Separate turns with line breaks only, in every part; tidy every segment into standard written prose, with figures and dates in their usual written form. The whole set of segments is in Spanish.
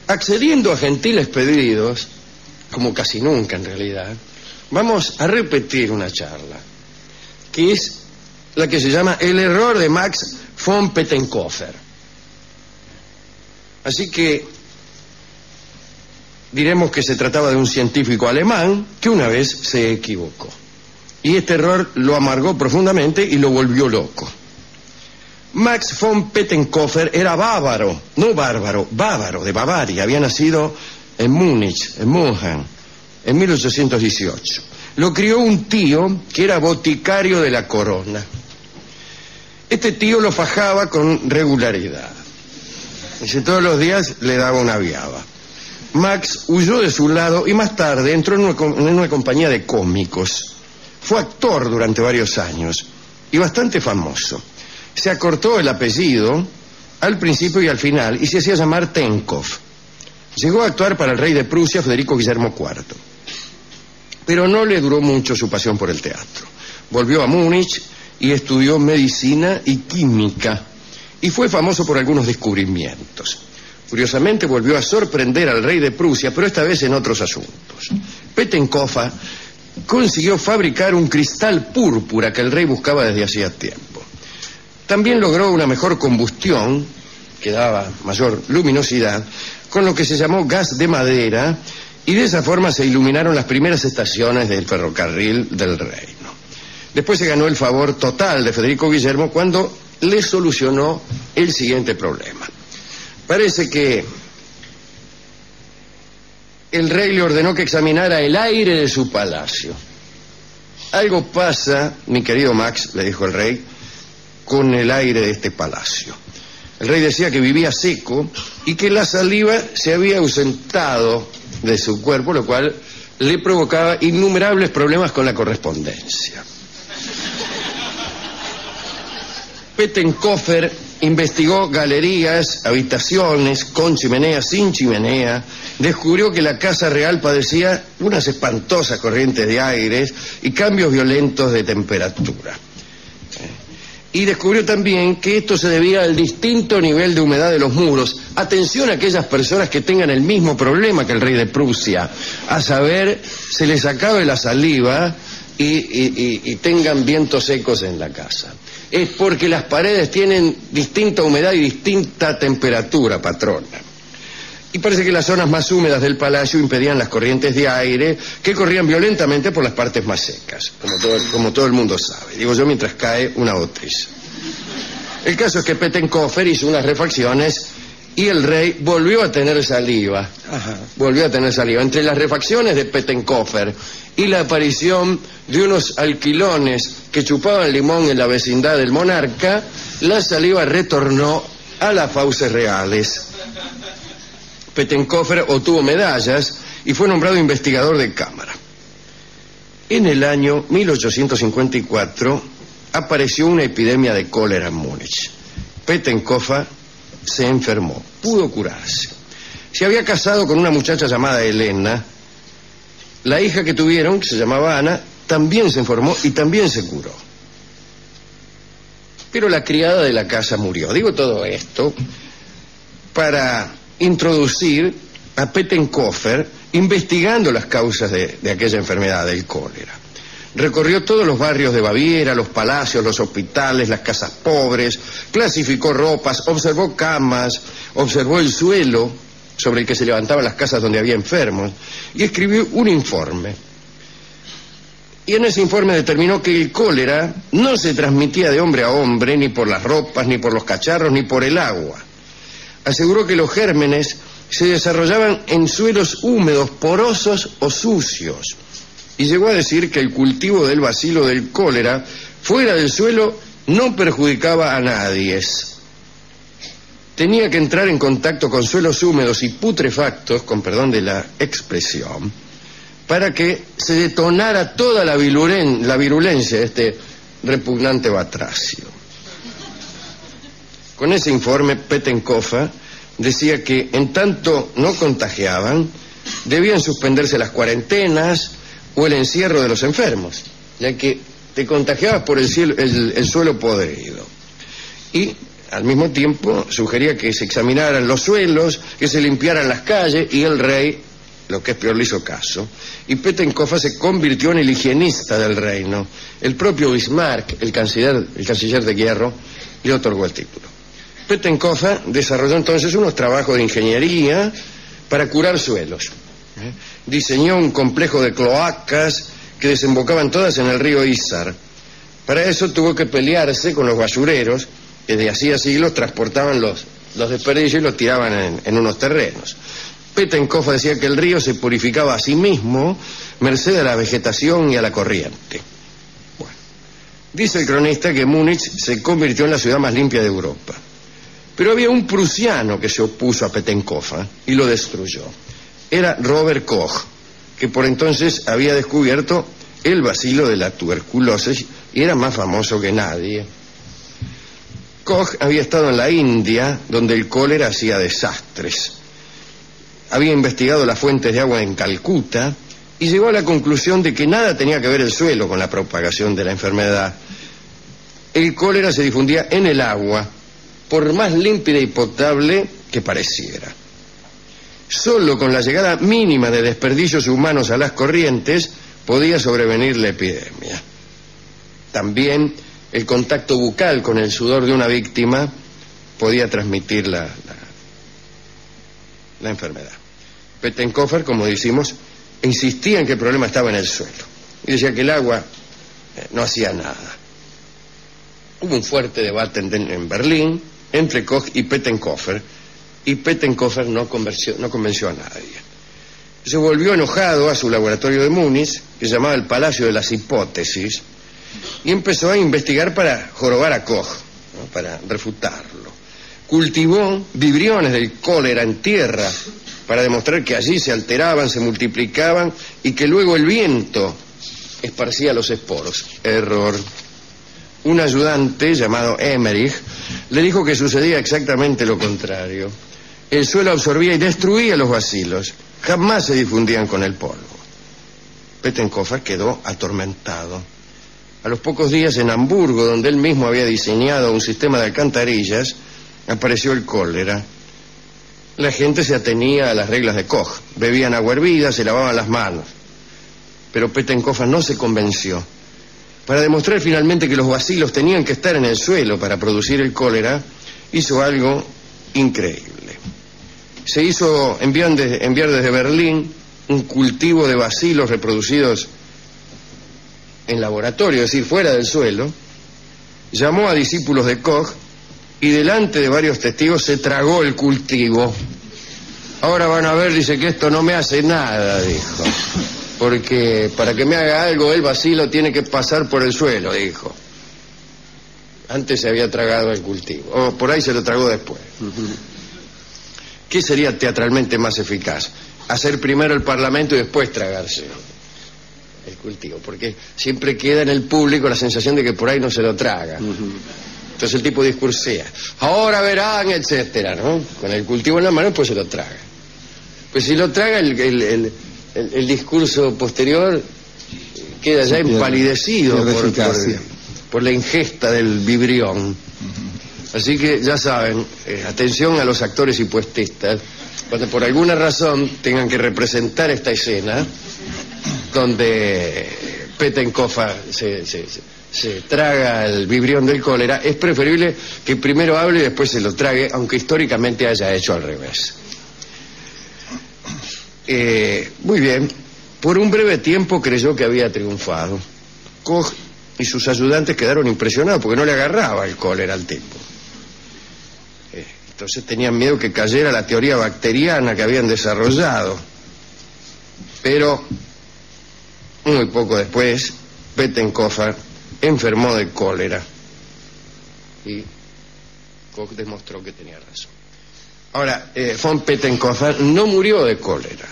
accediendo a gentiles pedidos, como casi nunca en realidad, vamos a repetir una charla, que es la que se llama El error de Max von Pettenkofer. Así que diremos que se trataba de un científico alemán que una vez se equivocó. Y este error lo amargó profundamente y lo volvió loco. Max von Pettenkofer era bávaro, no bárbaro, bávaro, de Bavaria. Había nacido en Múnich, en München, en 1818. Lo crió un tío que era boticario de la corona. Este tío lo fajaba con regularidad. Dice, todos los días le daba una viaba. Max huyó de su lado y más tarde entró en una compañía de cómicos. Fue actor durante varios años y bastante famoso. Se acortó el apellido al principio y al final y se hacía llamar Tenkov. Llegó a actuar para el rey de Prusia, Federico Guillermo IV. Pero no le duró mucho su pasión por el teatro. Volvió a Múnich y estudió medicina y química y fue famoso por algunos descubrimientos. Curiosamente volvió a sorprender al rey de Prusia, pero esta vez en otros asuntos. Pettenkofer consiguió fabricar un cristal púrpura que el rey buscaba desde hacía tiempo. También logró una mejor combustión, que daba mayor luminosidad, con lo que se llamó gas de madera, y de esa forma se iluminaron las primeras estaciones del ferrocarril del reino. Después se ganó el favor total de Federico Guillermo cuando le solucionó el siguiente problema. Parece que el rey le ordenó que examinara el aire de su palacio. Algo pasa, mi querido Max, le dijo el rey, con el aire de este palacio. El rey decía que vivía seco y que la saliva se había ausentado de su cuerpo, lo cual le provocaba innumerables problemas con la correspondencia. Pettenkofer investigó galerías, habitaciones, con chimenea, sin chimenea. Descubrió que la casa real padecía unas espantosas corrientes de aire y cambios violentos de temperatura. Y descubrió también que esto se debía al distinto nivel de humedad de los muros. Atención a aquellas personas que tengan el mismo problema que el rey de Prusia, a saber, se les acabe la saliva y tengan vientos secos en la casa. Es porque las paredes tienen distinta humedad y distinta temperatura, patrona. Y parece que las zonas más húmedas del palacio impedían las corrientes de aire que corrían violentamente por las partes más secas, como todo el mundo sabe. Digo yo mientras cae una botriz. El caso es que Pettenkofer hizo unas refacciones y el rey volvió a tener saliva. Volvió a tener saliva. Entre las refacciones de Pettenkofer y la aparición de unos alquilones que chupaban limón en la vecindad del monarca, la saliva retornó a las fauces reales. Pettenkofer obtuvo medallas y fue nombrado investigador de cámara. En el año 1854 apareció una epidemia de cólera en Múnich. Pettenkofer se enfermó, pudo curarse. Se había casado con una muchacha llamada Elena. La hija que tuvieron, que se llamaba Ana, también se enfermó y también se curó. Pero la criada de la casa murió. Digo todo esto para introducir a Pettenkofer investigando las causas de aquella enfermedad del cólera. Recorrió todos los barrios de Baviera, los palacios, los hospitales, las casas pobres, clasificó ropas, observó camas, observó el suelo sobre el que se levantaban las casas donde había enfermos y escribió un informe. Y en ese informe determinó que el cólera no se transmitía de hombre a hombre, ni por las ropas, ni por los cacharros, ni por el agua. Aseguró que los gérmenes se desarrollaban en suelos húmedos, porosos o sucios. Y llegó a decir que el cultivo del bacilo del cólera fuera del suelo no perjudicaba a nadie. Tenía que entrar en contacto con suelos húmedos y putrefactos, con perdón de la expresión, para que se detonara toda la virulencia de este repugnante batracio. Con ese informe, Pettenkofer decía que en tanto no contagiaban, debían suspenderse las cuarentenas o el encierro de los enfermos, ya que te contagiabas por el suelo podrido. Y al mismo tiempo sugería que se examinaran los suelos, que se limpiaran las calles, y el rey, lo que es peor, le hizo caso. Y Pettenkofer se convirtió en el higienista del reino. El propio Bismarck, el canciller de hierro, le otorgó el título. Pettenkofer desarrolló entonces unos trabajos de ingeniería para curar suelos. Diseñó un complejo de cloacas que desembocaban todas en el río Isar. Para eso tuvo que pelearse con los basureros que de hacía siglos transportaban los desperdicios y los tiraban en unos terrenos. Pettenkofer decía que el río se purificaba a sí mismo merced a la vegetación y a la corriente. Bueno, dice el cronista que Múnich se convirtió en la ciudad más limpia de Europa. Pero había un prusiano que se opuso a Pettenkofer y lo destruyó. Era Robert Koch, que por entonces había descubierto el bacilo de la tuberculosis y era más famoso que nadie. Koch había estado en la India, donde el cólera hacía desastres. Había investigado las fuentes de agua en Calcuta y llegó a la conclusión de que nada tenía que ver el suelo con la propagación de la enfermedad. El cólera se difundía en el agua, por más límpida y potable que pareciera. Solo con la llegada mínima de desperdicios humanos a las corrientes podía sobrevenir la epidemia. También el contacto bucal con el sudor de una víctima podía transmitir la enfermedad. Pettenkofer, como decimos, insistía en que el problema estaba en el suelo y decía que el agua no hacía nada. Hubo un fuerte debate en Berlín entre Koch y Pettenkofer no convenció a nadie. Se volvió enojado a su laboratorio de Múnich, que se llamaba el Palacio de las Hipótesis, y empezó a investigar para jorobar a Koch, ¿no?, para refutarlo. Cultivó vibriones del cólera en tierra para demostrar que allí se alteraban, se multiplicaban y que luego el viento esparcía los esporos. Error. Un ayudante llamado Emmerich le dijo que sucedía exactamente lo contrario. El suelo absorbía y destruía los bacilos. Jamás se difundían con el polvo. Pettenkofer quedó atormentado. A los pocos días, en Hamburgo, donde él mismo había diseñado un sistema de alcantarillas, apareció el cólera. La gente se atenía a las reglas de Koch. Bebían agua hervida, se lavaban las manos. Pero Pettenkofer no se convenció. Para demostrar finalmente que los bacilos tenían que estar en el suelo para producir el cólera, hizo algo increíble. Se hizo enviar desde Berlín un cultivo de bacilos reproducidos en laboratorio, es decir, fuera del suelo. Llamó a discípulos de Koch y delante de varios testigos se tragó el cultivo. Ahora van a ver, dice, que esto no me hace nada, dijo. Porque para que me haga algo el bacilo tiene que pasar por el suelo, dijo. Antes se había tragado el cultivo, o por ahí se lo tragó después. ¿Qué sería teatralmente más eficaz? Hacer primero el parlamento y después tragarse el cultivo, porque siempre queda en el público la sensación de que por ahí no se lo traga. Entonces el tipo discursea, ahora verán, etcétera, ¿no? Con el cultivo en la mano, pues se lo traga. Pues si lo traga, el discurso posterior queda ya empalidecido por la ingesta del vibrión. Así que ya saben, atención a los actores y puestistas, cuando por alguna razón tengan que representar esta escena donde Pettenkofer se traga el vibrión del cólera, es preferible que primero hable y después se lo trague, aunque históricamente haya hecho al revés. Muy bien, por un breve tiempo creyó que había triunfado. Koch y sus ayudantes quedaron impresionados porque no le agarraba el cólera al tipo. Entonces tenían miedo que cayera la teoría bacteriana que habían desarrollado. Pero muy poco después, Pettenkofer enfermó de cólera y Koch demostró que tenía razón. Ahora, von Pettenkofer no murió de cólera.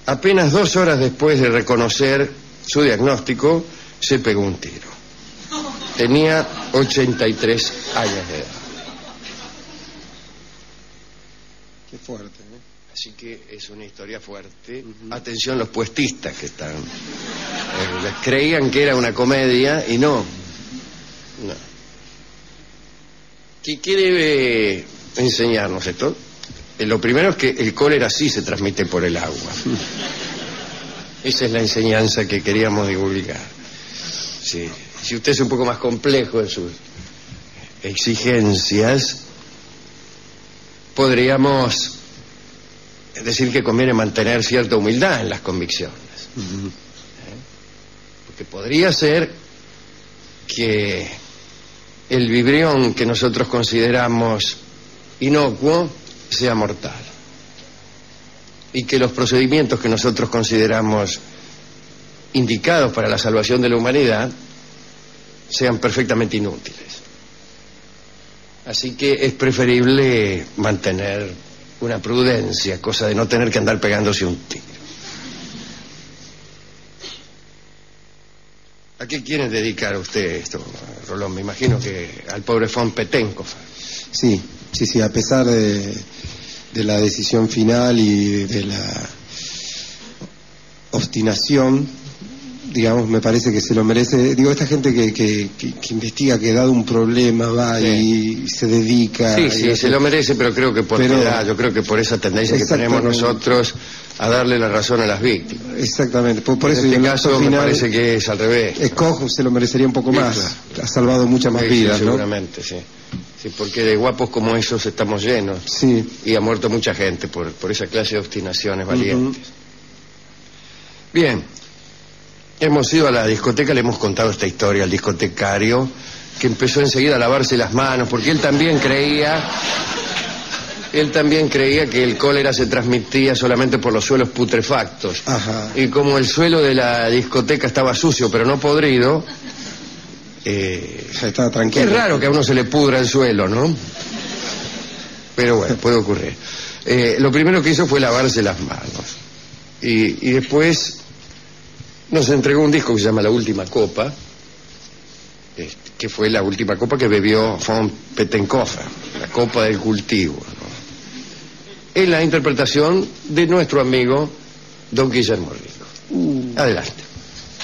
Apenas 2 horas después de reconocer su diagnóstico, se pegó un tiro. Tenía 83 años de edad.
Qué fuerte, ¿eh?
Así que es una historia fuerte. Atención los puestistas que están. Creían que era una comedia y no. ¿Qué debe enseñarnos esto? Lo primero es que el cólera sí se transmite por el agua. Esa es la enseñanza que queríamos divulgar. Sí. Si usted es un poco más complejo en sus exigencias, podríamos decir que conviene mantener cierta humildad en las convicciones. Porque podría ser que el vibrión que nosotros consideramos inocuo sea mortal, y que los procedimientos que nosotros consideramos indicados para la salvación de la humanidad sean perfectamente inútiles. Así que es preferible mantener una prudencia, cosa de no tener que andar pegándose un tiro. ¿A qué quiere dedicar usted esto, Rolón? Me imagino que al pobre von Pettenkofer.
Sí, a pesar de la decisión final y de la obstinación, digamos, me parece que se lo merece. Digo, esta gente que investiga, que dado un problema va y se dedica.
Sí, se lo merece, pero creo que por edad, yo creo que por esa tendencia que tenemos nosotros a darle la razón a las víctimas.
Exactamente, por eso
en este caso me parece que es al revés.
Koch se lo merecería un poco más, claro. Ha salvado muchas más vidas, ¿no?
Seguramente, sí. Sí, porque de guapos como esos estamos llenos.
Sí.
Y ha muerto mucha gente por esa clase de obstinaciones valientes. Bien. Hemos ido a la discoteca, le hemos contado esta historia al discotecario, que empezó enseguida a lavarse las manos, porque él también creía que el cólera se transmitía solamente por los suelos putrefactos.
Ajá.
Y como el suelo de la discoteca estaba sucio, pero no podrido,
estaba tranquilo.
Es raro que a uno se le pudra el suelo, ¿no? Pero bueno, puede ocurrir. Lo primero que hizo fue lavarse las manos. Y después nos entregó un disco que se llama La Última Copa, que fue la última copa que bebió von Pettenkofer, la copa del cultivo, ¿no? En la interpretación de nuestro amigo Don Guillermo Rico. Adelante.